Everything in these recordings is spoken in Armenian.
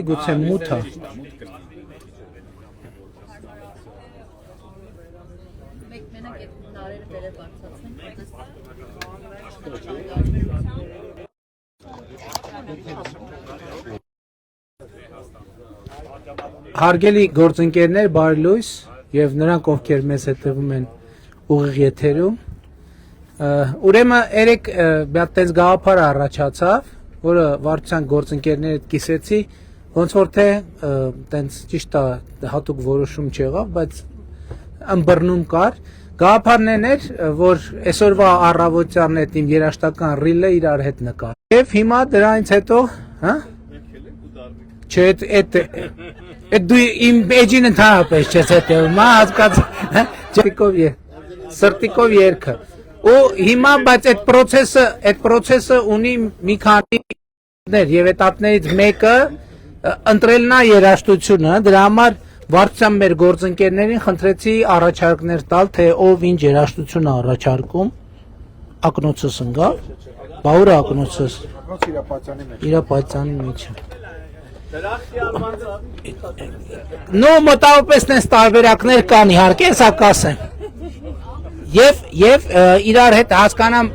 Գուցե մութը։ Հարգելի գործընկերներ, բարի լույս եւ նրանք, ովքեր մեզ հետևում են ուղիղ եթերում, ուրեմն երեք այդպես գաղափար առաջացավ, որը վարչության գործընկերները կիսեցի, ոնց որ թե տենց ճիշտ է հատուկ որոշում չեղավ, բայց ըմբռնում կար։ Գաղափարն էր, որ այսօրվա առավոտյան այդ իմ երաժշտական ռիլը իրար հետ նկար։ Եվ հիմա դրանից հետո, հա? Չէ, այդ դու իմ էջին ընդհանրապես չես հետևում, հասկաց, սրտիկով երգը։ Ու հիմա բայց այդ process-ը ունի մի քանի եւ էտապներից մեկը ընտրելն է երաժշտությունը, դրա համար վարչության մեր գործընկերներին խնդրեցի առաջարկներ տալ, թե ով ինչ երաժշտություն է առաջարկում, ակնոցս ընկա, բաուրը ակնոցս, իրապատյանի մեջ։ Նո մոտավորապես նես տարբերակներ կան իհարկե, սա կասեմ։ Եվ իրար հետ հասկանամ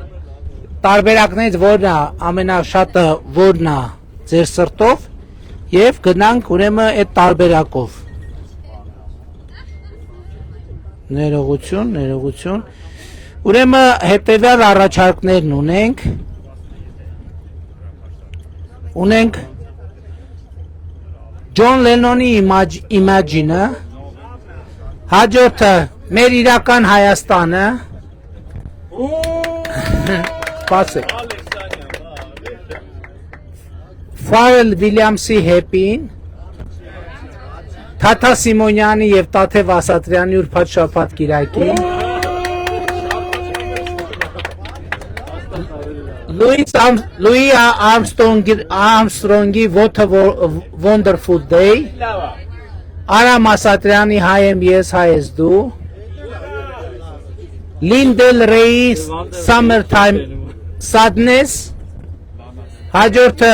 տարբերակներից որն է ամենաշատը, որն է ձեր սրտով, եւ գնանք ուրեմն այդ տարբերակով։ Ներողություն։ Ուրեմն հետեւյալ առաջարկներն ունենք Ջոն Լենոնի Imagine-ը, հաջորդը մեր իրական Հայաստանը, սպասեք, Ֆարել Վիլյամսի Happy-ին, Թաթա Սիմոնյանի եւ Տաթև Ասատրյանի Ուրբաթ շաբաթ կիրակին, Լուի Արմստրոնգի What a Wonderful Day, Արամ Ասատրյանի High am Yes, High as Do, Lindell Ray Summertime Sadness, հաջորդը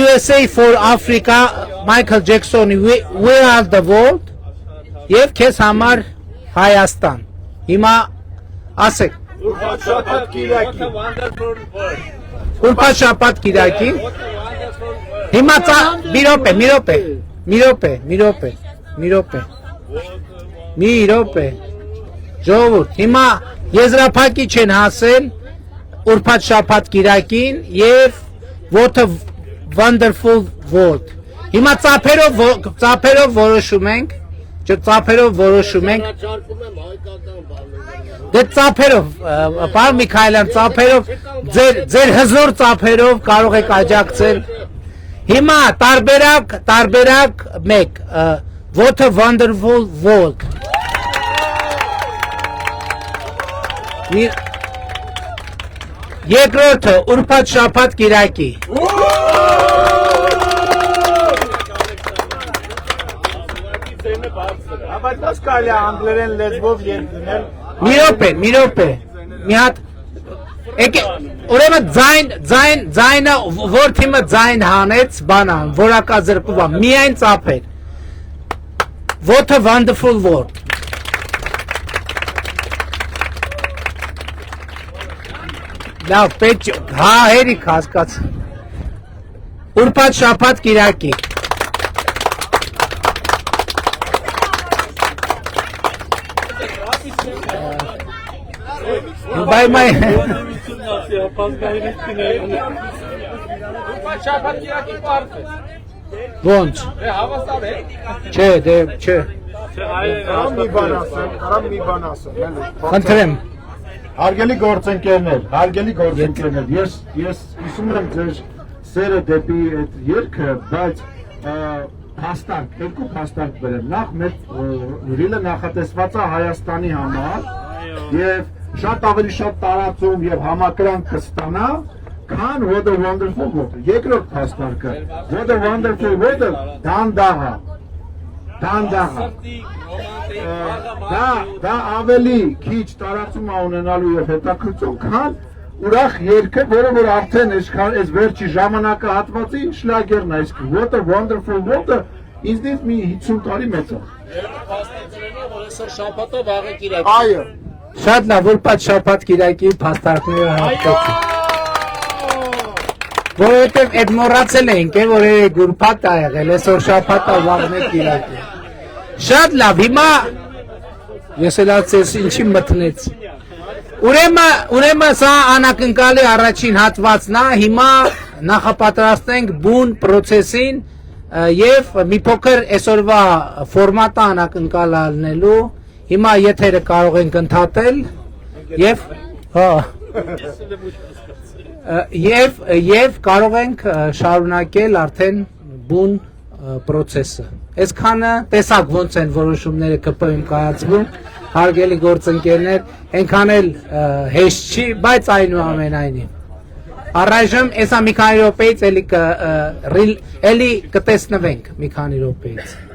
USA for Africa Michael Jackson Where Are the World եւ քեզ համար Հայաստան։ Հիմա ասեք Ուրբաթ շաբաթ կիրակի հիմա մի րոպե ժողովուրդ հիմա եզրափակի չեն հասել Ուրբաթ շաբաթ կիրակին եւ What a Wonderful World հիմա ծափերով որոշում ենք Դե ծափերով, պարոն Միքայելյան, ծափերով, ձեր հզոր ծափերով կարող եք աջակցել։ Հիմա տարբերակ մեկ, What a Wonderful World։ Երկրորդը, Ուրբաթ շաբաթ կիրակի։ Բայց դաս կարելի է անգլերեն լեզվով երկնել։ Մի րոպե, մի հատ, ուրեմն ձայնը, որ թիմը ձայն հանեց, բանան, որակազրկուվա, միայն ծափեր։ What a Wonderful World։ Լավ, պետք, հա, հերիք հասկաց։ Ուրբաթ շաբաթ կիրակի։ Ոնց։ Չէ։ Կարամ մի բան ասեմ։ Խնդրեմ։ Հարգելի գործընկերներ, ես հիշում եմ ձեր սերը դեպի այդ երգը, բայց երկու փաստարկ բերեմ։ Նախ մեր ռիլը նախատեսված է Հայաստանի համար եւ շատ ավելի շատ տարածում եւ համակրանք կստանա, քան What a Wonderful World։ Երկրորդ փաստարկը What a Wonderful World-ը դանդաղ դա ավելի քիչ տարածում է ունենալու եւ հետաքրքրություն, քան ուրախ երգը, որը որ արդեն այս վերջի ժամանակահատվածի շլագերն է, իսկ What a Wonderful World-ը ինձնից մի 50 տարի մեծ է։ Այո։ Շատ լավ, որ պատ շաբաթ կիրակի փաստարկները հատկացի։ Որովհետև այդ մոռացել էինք, որ գուրփատ ա եղել, այսօր շաբաթ ա վաղն է կիրակի։ Շատ լավ, հիմա ես էլ ասես ինչի մտնեց։ Ուրեմն սա անակնկալի առաջին հատվածն է, հիմա նախապատրաստենք բուն պրոցեսին եւ մի փոքր այսօրվա ֆորմատը անակնկալալնելու, հիմա եթերը կարող ենք ընդհատել եւ կարող ենք շարունակել արդեն բուն պրոցեսը։ Այսքանը տեսակ ոնց են որոշումները ԿՊ-ում կայացվում, հարգելի գործընկերներ, այնքան էլ հեշտ չի, բայց այնուամենայնիվ։ Առայժմ էսա մի քանի րոպեից էլի կտեսնվենք մի քանի րոպեից։